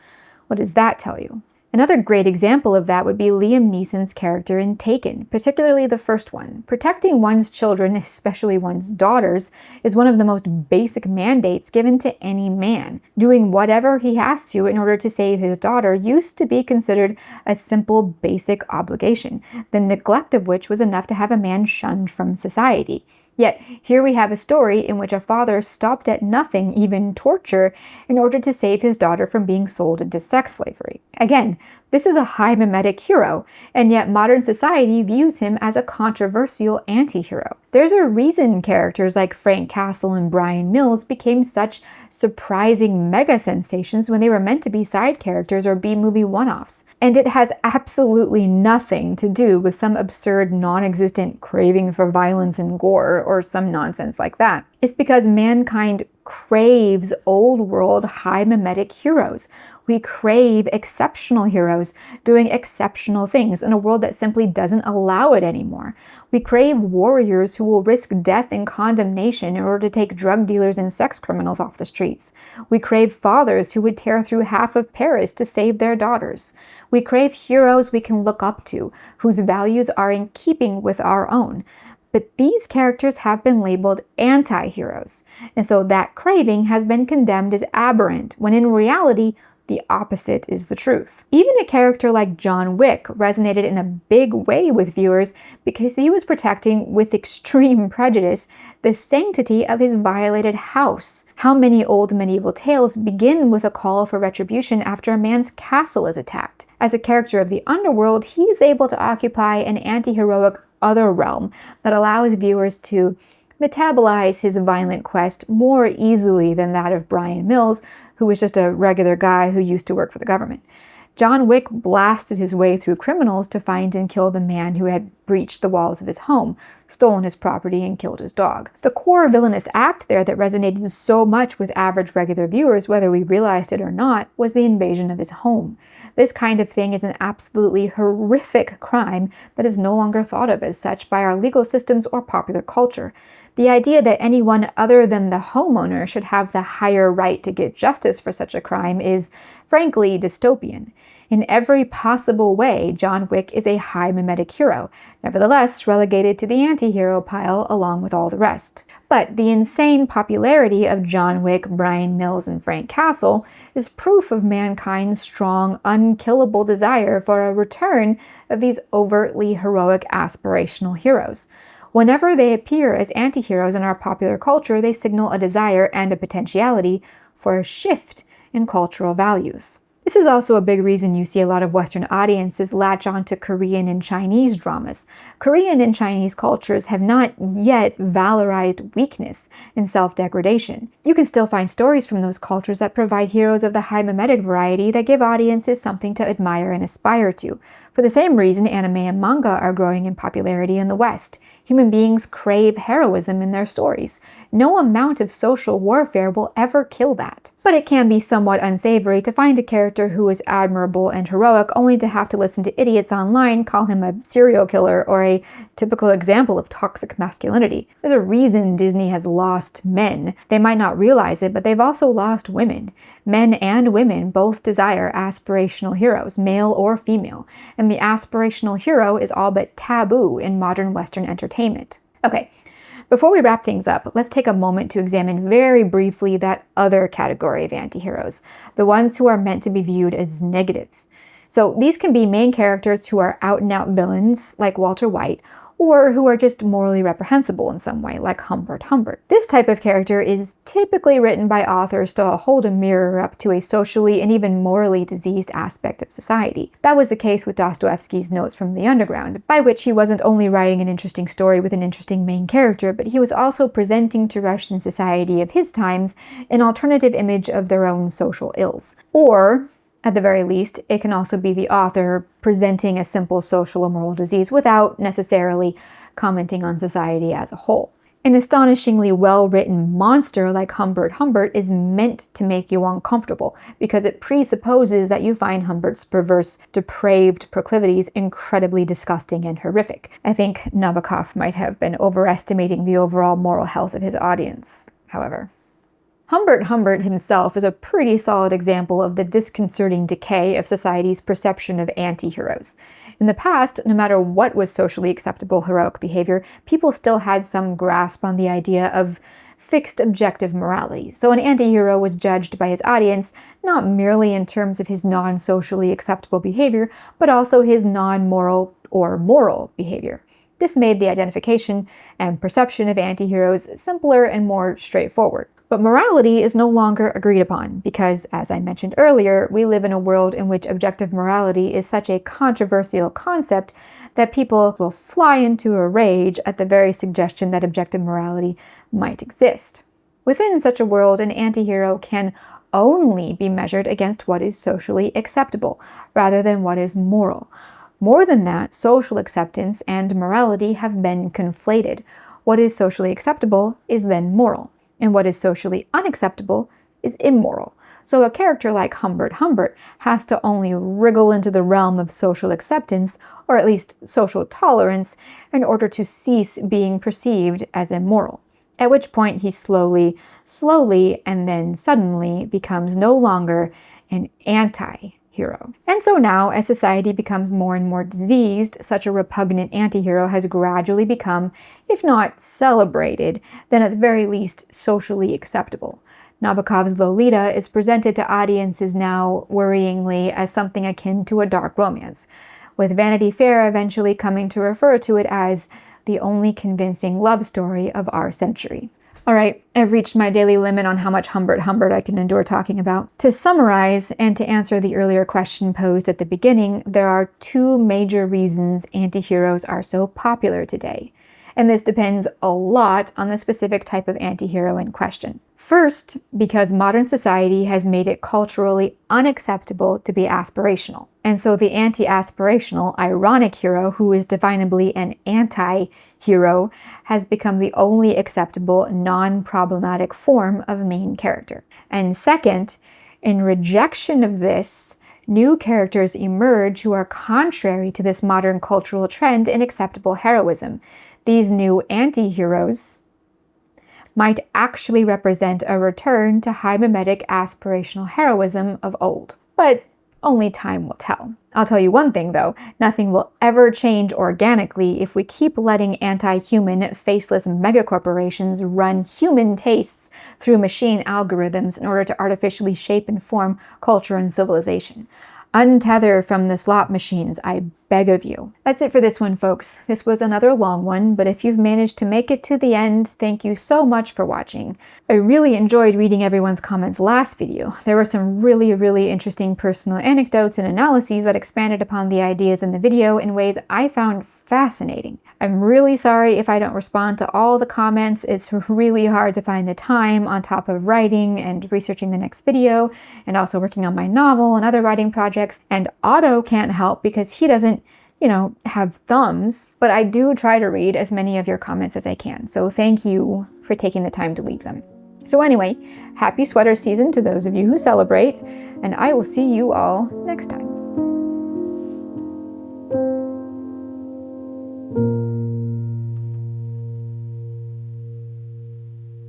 What does that tell you? Another great example of that would be Liam Neeson's character in Taken, particularly the first one. Protecting one's children, especially one's daughters, is one of the most basic mandates given to any man. Doing whatever he has to in order to save his daughter used to be considered a simple, basic obligation, the neglect of which was enough to have a man shunned from society. Yet, here we have a story in which a father stopped at nothing, even torture, in order to save his daughter from being sold into sex slavery. Again, this is a high mimetic hero, and yet modern society views him as a controversial anti-hero. There's a reason characters like Frank Castle and Brian Mills became such surprising mega sensations when they were meant to be side characters or B-movie one-offs. And it has absolutely nothing to do with some absurd, non-existent craving for violence and gore or some nonsense like that. It's because mankind craves old-world, high mimetic heroes. We crave exceptional heroes doing exceptional things in a world that simply doesn't allow it anymore. We crave warriors who will risk death and condemnation in order to take drug dealers and sex criminals off the streets. We crave fathers who would tear through half of Paris to save their daughters. We crave heroes we can look up to, whose values are in keeping with our own. But these characters have been labeled anti-heroes, and so that craving has been condemned as aberrant, when in reality, the opposite is the truth. Even a character like John Wick resonated in a big way with viewers because he was protecting, with extreme prejudice, the sanctity of his violated house. How many old medieval tales begin with a call for retribution after a man's castle is attacked? As a character of the underworld, he is able to occupy an anti-heroic other realm that allows viewers to metabolize his violent quest more easily than that of Brian Mills, who was just a regular guy who used to work for the government. John Wick blasted his way through criminals to find and kill the man who had breached the walls of his home, stolen his property, and killed his dog. The core villainous act there that resonated so much with average regular viewers, whether we realized it or not, was the invasion of his home. This kind of thing is an absolutely horrific crime that is no longer thought of as such by our legal systems or popular culture. The idea that anyone other than the homeowner should have the higher right to get justice for such a crime is, frankly, dystopian. In every possible way, John Wick is a high mimetic hero, nevertheless relegated to the anti-hero pile along with all the rest. But the insane popularity of John Wick, Brian Mills, and Frank Castle is proof of mankind's strong, unkillable desire for a return of these overtly heroic aspirational heroes. Whenever they appear as anti-heroes in our popular culture, they signal a desire and a potentiality for a shift in cultural values. This is also a big reason you see a lot of Western audiences latch on to Korean and Chinese dramas. Korean and Chinese cultures have not yet valorized weakness and self-degradation. You can still find stories from those cultures that provide heroes of the high mimetic variety that give audiences something to admire and aspire to. For the same reason, anime and manga are growing in popularity in the West. Human beings crave heroism in their stories. No amount of social warfare will ever kill that. But it can be somewhat unsavory to find a character who is admirable and heroic only to have to listen to idiots online call him a serial killer or a typical example of toxic masculinity. There's a reason Disney has lost men. They might not realize it, but they've also lost women. Men and women both desire aspirational heroes, male or female, and the aspirational hero is all but taboo in modern Western entertainment. Okay, before we wrap things up, let's take a moment to examine very briefly that other category of antiheroes, the ones who are meant to be viewed as negatives. So these can be main characters who are out-and-out villains, like Walter White, or who are just morally reprehensible in some way, like Humbert Humbert. This type of character is typically written by authors to hold a mirror up to a socially and even morally diseased aspect of society. That was the case with Dostoevsky's Notes from the Underground, by which he wasn't only writing an interesting story with an interesting main character, but he was also presenting to Russian society of his times an alternative image of their own social ills. Or, at the very least, it can also be the author presenting a simple social or moral disease without necessarily commenting on society as a whole. An astonishingly well-written monster like Humbert Humbert is meant to make you uncomfortable because it presupposes that you find Humbert's perverse, depraved proclivities incredibly disgusting and horrific. I think Nabokov might have been overestimating the overall moral health of his audience, however. Humbert Humbert himself is a pretty solid example of the disconcerting decay of society's perception of anti-heroes. In the past, no matter what was socially acceptable heroic behavior, people still had some grasp on the idea of fixed objective morality. So an anti-hero was judged by his audience not merely in terms of his non-socially acceptable behavior, but also his non-moral or moral behavior. This made the identification and perception of anti-heroes simpler and more straightforward. But morality is no longer agreed upon because, as I mentioned earlier, we live in a world in which objective morality is such a controversial concept that people will fly into a rage at the very suggestion that objective morality might exist. Within such a world, an anti-hero can only be measured against what is socially acceptable, rather than what is moral. More than that, social acceptance and morality have been conflated. What is socially acceptable is then moral, and what is socially unacceptable is immoral. So a character like Humbert Humbert has to only wriggle into the realm of social acceptance, or at least social tolerance, in order to cease being perceived as immoral. At which point he slowly, and then suddenly becomes no longer an anti-hero. And so now, as society becomes more and more diseased, such a repugnant anti-hero has gradually become, if not celebrated, then at the very least socially acceptable. Nabokov's Lolita is presented to audiences now worryingly as something akin to a dark romance, with Vanity Fair eventually coming to refer to it as the only convincing love story of our century. Alright, I've reached my daily limit on how much Humbert Humbert I can endure talking about. To summarize, and to answer the earlier question posed at the beginning, there are two major reasons anti-heroes are so popular today. And this depends a lot on the specific type of antihero in question. First, because modern society has made it culturally unacceptable to be aspirational. And so the anti-aspirational, ironic hero, who is definably an anti-hero, has become the only acceptable, non-problematic form of main character. And second, in rejection of this, new characters emerge who are contrary to this modern cultural trend in acceptable heroism. These new anti-heroes might actually represent a return to high mimetic aspirational heroism of old. But only time will tell. I'll tell you one thing though, nothing will ever change organically if we keep letting anti-human, faceless megacorporations run human tastes through machine algorithms in order to artificially shape and form culture and civilization. Untether from the slot machines, I beg of you. That's it for this one, folks. This was another long one, but if you've managed to make it to the end, thank you so much for watching. I really enjoyed reading everyone's comments last video. There were some really interesting personal anecdotes and analyses that expanded upon the ideas in the video in ways I found fascinating. I'm really sorry if I don't respond to all the comments. It's really hard to find the time on top of writing and researching the next video, and also working on my novel and other writing projects. And Otto can't help because he doesn't, have thumbs, but I do try to read as many of your comments as I can. So thank you for taking the time to leave them. So anyway, happy sweater season to those of you who celebrate, and I will see you all next time.